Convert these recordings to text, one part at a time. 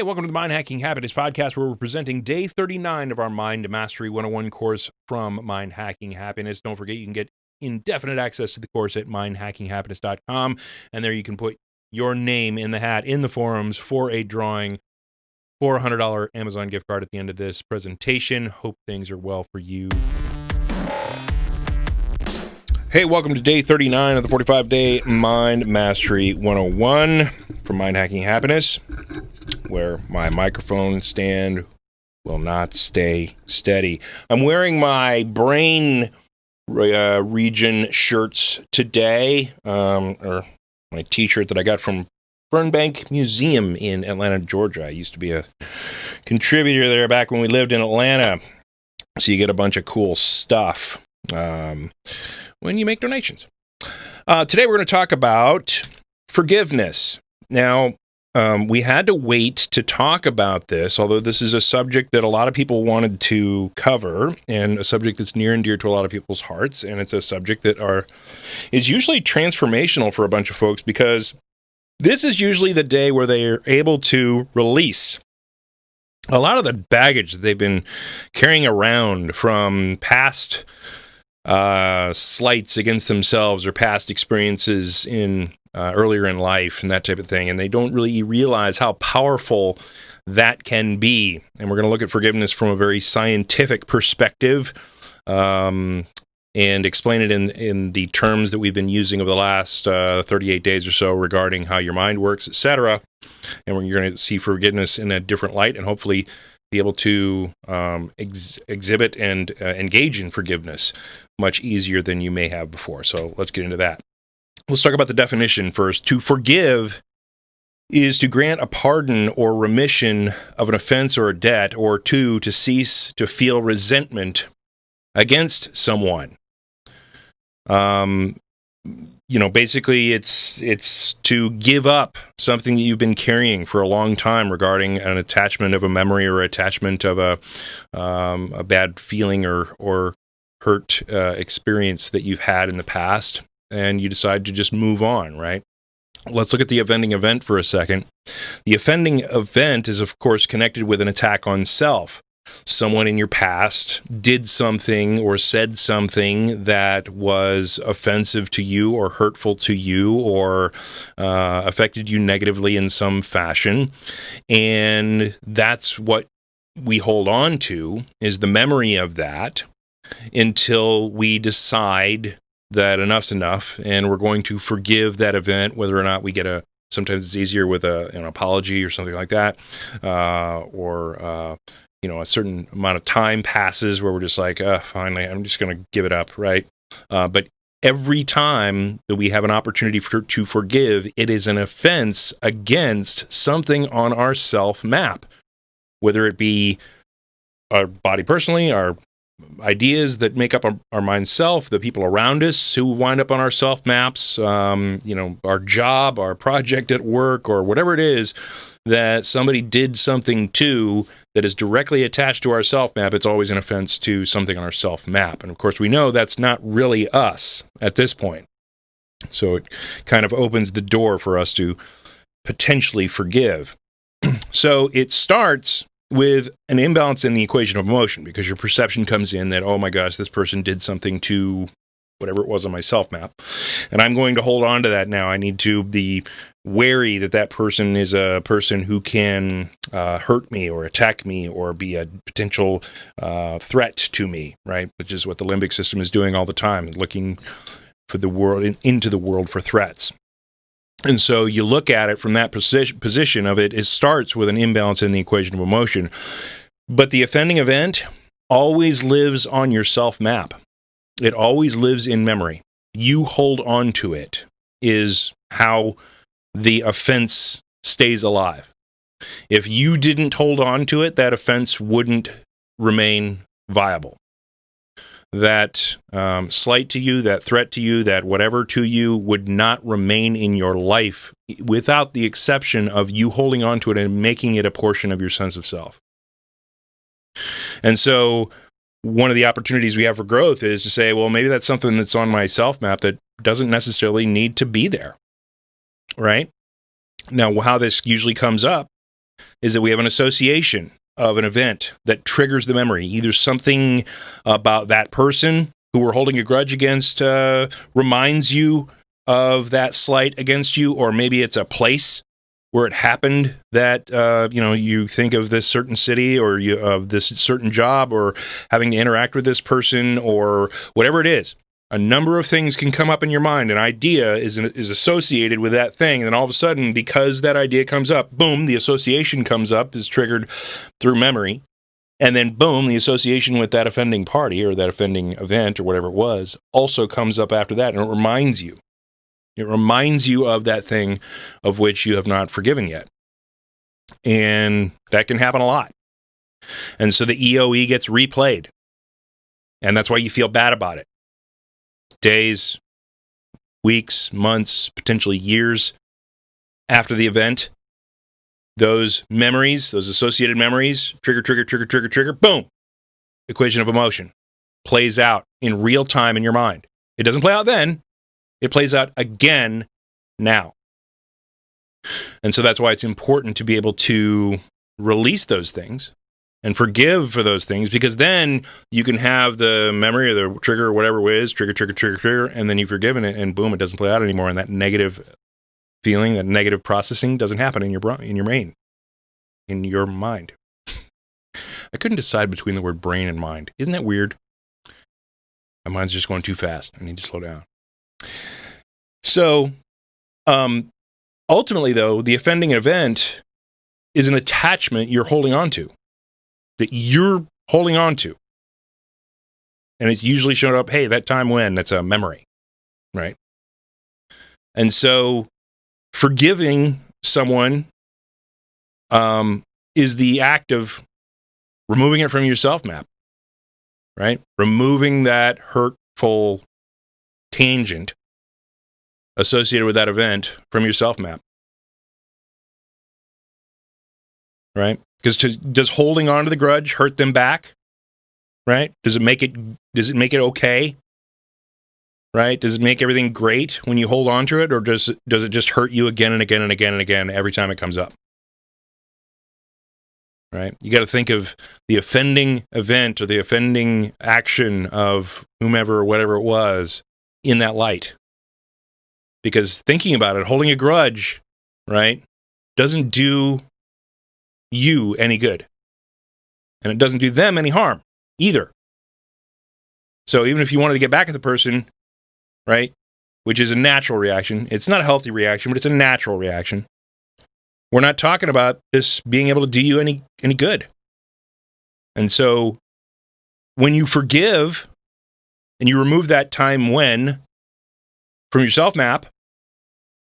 Hey, welcome to the Mind Hacking Happiness Podcast, where we're presenting day 39 of our Mind Mastery 101 course from Mind Hacking Happiness. Don't forget, you can get indefinite access to the course at mindhackinghappiness.com, and there you can put your name in the hat in the forums for a drawing for a $100 Amazon gift card at the end of this presentation. Hope things are well for you. Hey, welcome to day 39 of the 45-day Mind Mastery 101 from Mind Hacking Happiness, where my microphone stand will not stay steady. I'm wearing my brain region shirts today, or my t-shirt that I got from Burnbank Museum in Atlanta, Georgia. I used to be a contributor there back when we lived in Atlanta, so you get a bunch of cool stuff when you make donations. Today we're going to talk about forgiveness. Now, we had to wait to talk about this, although this is a subject that a lot of people wanted to cover, and a subject that's near and dear to a lot of people's hearts, and it's a subject that is usually transformational for a bunch of folks, because this is usually the day where they are able to release a lot of the baggage that they've been carrying around from past slights against themselves or past experiences in earlier in life and that type of thing, and they don't really realize how powerful that can be. And we're going to look at forgiveness from a very scientific perspective, and explain it in the terms that we've been using over the last 38 days or so regarding how your mind works, etc. And you're going to see forgiveness in a different light, and hopefully be able to exhibit and engage in forgiveness much easier than you may have before. So let's get into that. Let's talk about the definition first. To forgive is to grant a pardon or remission of an offense or a debt, or to cease to feel resentment against someone. Basically it's to give up something that you've been carrying for a long time regarding an attachment of a memory or attachment of a bad feeling or hurt experience that you've had in the past, and you decide to just move on, right? Let's look at the offending event for a second. The offending event is, of course, connected with an attack on self. Someone in your past did something or said something that was offensive to you or hurtful to you or affected you negatively in some fashion. And that's what we hold on to, is the memory of that, until we decide that enough's enough and we're going to forgive that event, whether or not we get sometimes it's easier with an apology or something like that, or a certain amount of time passes where we're just like, finally, I'm just going to give it up, right? But every time that we have an opportunity to forgive, it is an offense against something on our self map, whether it be our body personally, our ideas that make up our mind self, the people around us who wind up on our self maps, our job, our project at work, or whatever it is that somebody did something to that is directly attached to our self map. It's always an offense to something on our self map. And of course, we know that's not really us at this point. So it kind of opens the door for us to potentially forgive. So it starts with an imbalance in the equation of emotion, because your perception comes in that, oh my gosh, this person did something to whatever it was on my self map, and I'm going to hold on to that now. I need to be wary that person is a person who can hurt me or attack me or be a potential threat to me, right? Which is what the limbic system is doing all the time, looking for the world, into the world for threats. And so you look at it from that position of it starts with an imbalance in the equation of emotion. But the offending event always lives on your self map. It always lives in memory. You hold on to it, is how the offense stays alive. If you didn't hold on to it, that offense wouldn't remain viable. That slight to you, that threat to you, that whatever to you would not remain in your life without the exception of you holding on to it and making it a portion of your sense of self. And so one of the opportunities we have for growth is to say, well, maybe that's something that's on my self map that doesn't necessarily need to be there, right? Now, how this usually comes up is that we have an association of an event that triggers the memory. Either something about that person who we're holding a grudge against reminds you of that slight against you, or maybe it's a place where it happened that you think of this certain city, or of this certain job, or having to interact with this person, or whatever it is. A number of things can come up in your mind. An idea is associated with that thing, and then all of a sudden, because that idea comes up, boom, the association comes up, is triggered through memory, and then boom, the association with that offending party or that offending event or whatever it was also comes up after that, and it reminds you. It reminds you of that thing of which you have not forgiven yet. And that can happen a lot. And so the EOE gets replayed. And that's why you feel bad about it. Days, weeks, months, potentially years after the event, those memories, those associated memories, trigger, boom, equation of emotion plays out in real time in your mind. It doesn't play out then. It plays out again now. And so that's why it's important to be able to release those things and forgive for those things, because then you can have the memory or the trigger or whatever it is, trigger, and then you've forgiven it, and boom, it doesn't play out anymore. And that negative feeling, that negative processing doesn't happen in your brain, in your mind. I couldn't decide between the word brain and mind. Isn't that weird? My mind's just going too fast. I need to slow down. So, ultimately, though, the offending event is an attachment you're holding on to, that you're holding on to. And it's usually showing up, hey, that time when, that's a memory, right? And so, forgiving someone is the act of removing it from your self map, right? Removing that hurtful tangent associated with that event from your self map, right? Because does holding on to the grudge hurt them back, right? Does it make it okay, right? Does it make everything great when you hold on to it, or does it just hurt you again and again and again and again every time it comes up, right? You got to think of the offending event or the offending action of whomever or whatever it was in that light. Because thinking about it, holding a grudge, right, doesn't do you any good. And it doesn't do them any harm either. So even if you wanted to get back at the person, right, which is a natural reaction, it's not a healthy reaction, but it's a natural reaction. We're not talking about this being able to do you any good. And so when you forgive and you remove that time when from your self map,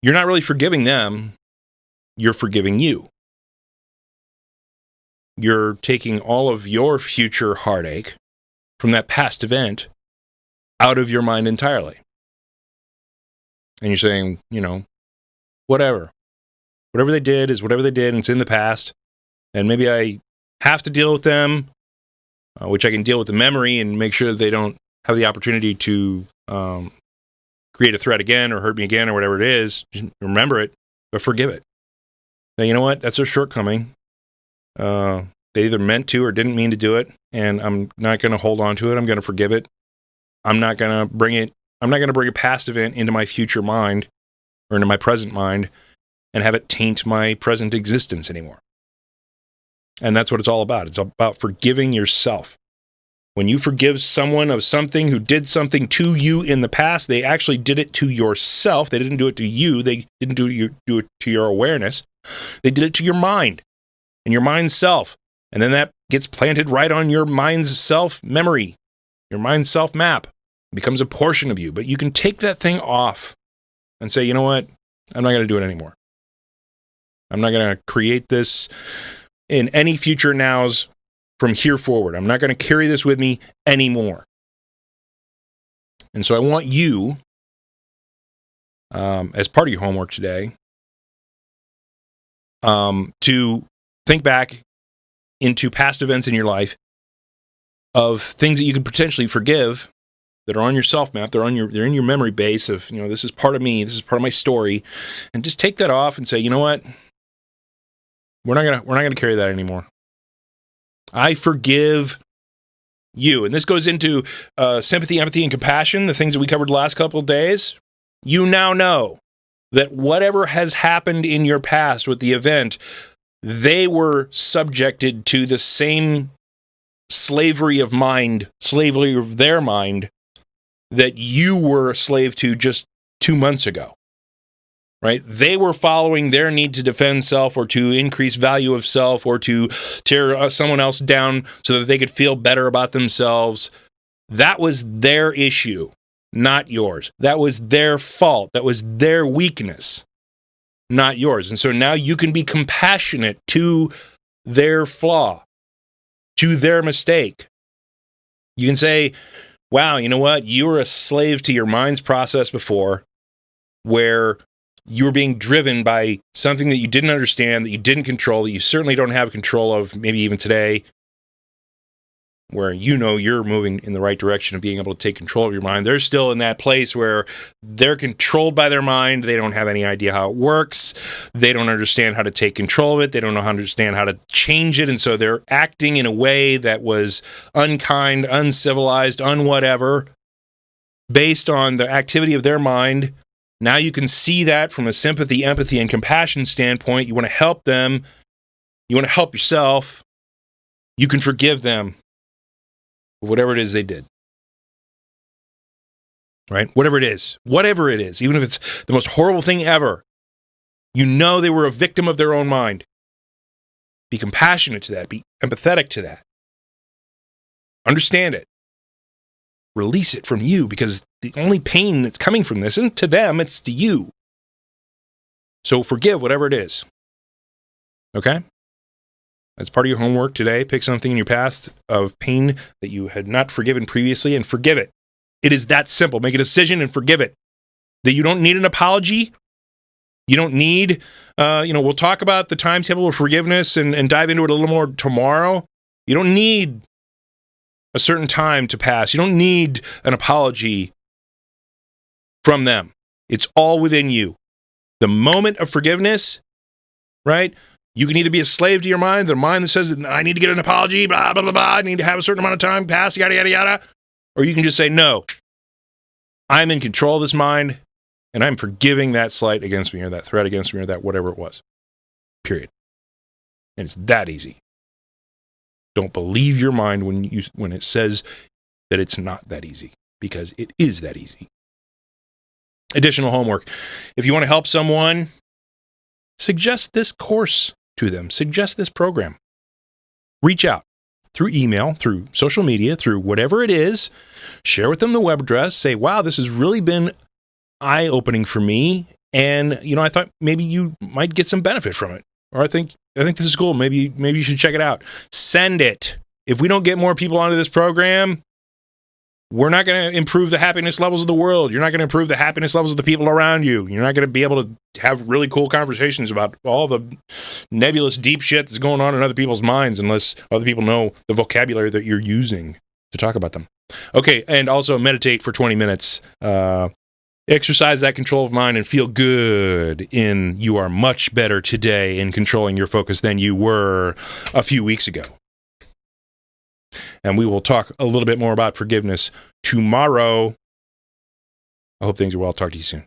you're not really forgiving them, you're forgiving you. You're taking all of your future heartache from that past event out of your mind entirely. And you're saying, whatever they did is whatever they did, and it's in the past. And maybe I have to deal with them, which I can deal with the memory and make sure that they don't have the opportunity to create a threat again or hurt me again or whatever it is. Just remember it, but forgive it. Now, you know what? That's their shortcoming. They either meant to or didn't mean to do it, and I'm not going to hold on to it. I'm going to forgive it. I'm not going to bring a past event into my future mind or into my present mind and have it taint my present existence anymore. And that's what it's all about. It's about forgiving yourself. When you forgive someone of something who did something to you in the past, they actually did it to yourself. They didn't do it to you. They didn't do it to your awareness. They did it to your mind and your mind's self. And then that gets planted right on your mind's self memory, your mind's self map. It becomes a portion of you. But you can take that thing off and say, you know what? I'm not going to do it anymore. I'm not going to create this in any future nows from here forward. I'm not going to carry this with me anymore. And so I want you, as part of your homework today, to think back into past events in your life of things that you could potentially forgive that are on your self map. They're in your memory base of, this is part of me. This is part of my story. And just take that off and say, you know what? We're not gonna carry that anymore. I forgive you. And this goes into sympathy, empathy, and compassion, the things that we covered the last couple of days. You now know that whatever has happened in your past with the event, they were subjected to the same slavery of mind, slavery of their mind, that you were a slave to just 2 months ago. Right? They were following their need to defend self or to increase value of self or to tear someone else down so that they could feel better about themselves. That was their issue, not yours. That was their fault. That was their weakness, not yours. And so now you can be compassionate to their flaw, to their mistake. You can say, wow, you know what? You were a slave to your mind's process before, where you were being driven by something that you didn't understand, that you didn't control, that you certainly don't have control of, maybe even today, where you know you're moving in the right direction of being able to take control of your mind. They're still in that place where they're controlled by their mind. They don't have any idea how it works. They don't understand how to take control of it. They don't know how to understand how to change it. And so they're acting in a way that was unkind, uncivilized, unwhatever, based on the activity of their mind. Now you can see that from a sympathy, empathy, and compassion standpoint. You want to help them. You want to help yourself. You can forgive them for whatever it is they did. Right? Whatever it is, even if it's the most horrible thing ever, you know they were a victim of their own mind. Be compassionate to that. Be empathetic to that. Understand it. Release it from you, because the only pain that's coming from this isn't to them, it's to you. So forgive whatever it is. Okay? That's part of your homework today. Pick something in your past of pain that you had not forgiven previously and forgive it. It is that simple. Make a decision and forgive it. That you don't need an apology. You don't need, we'll talk about the timetable of forgiveness and dive into it a little more tomorrow. You don't need a certain time to pass. You don't need an apology from them. It's all within you. The moment of forgiveness, right? You can either be a slave to your mind, the mind that says, I need to get an apology, blah, blah, blah, blah, I need to have a certain amount of time pass, yada, yada, yada. Or you can just say, no, I'm in control of this mind, and I'm forgiving that slight against me, or that threat against me, or that whatever it was. Period. And it's that easy. Don't believe your mind when it says that it's not that easy, because it is that easy. Additional homework. If you want to help someone, suggest this course to them. Suggest this program. Reach out through email, through social media, through whatever it is. Share with them the web address. Say, wow, this has really been eye-opening for me. And, I thought maybe you might get some benefit from it. Or I think this is cool. Maybe you should check it out. Send it. If we don't get more people onto this program, we're not going to improve the happiness levels of the world. You're not going to improve the happiness levels of the people around you. You're not going to be able to have really cool conversations about all the nebulous, deep shit that's going on in other people's minds unless other people know the vocabulary that you're using to talk about them. Okay, and also meditate for 20 minutes. Exercise that control of mind and feel good you are much better today in controlling your focus than you were a few weeks ago. And we will talk a little bit more about forgiveness tomorrow. I hope things are well. Talk to you soon.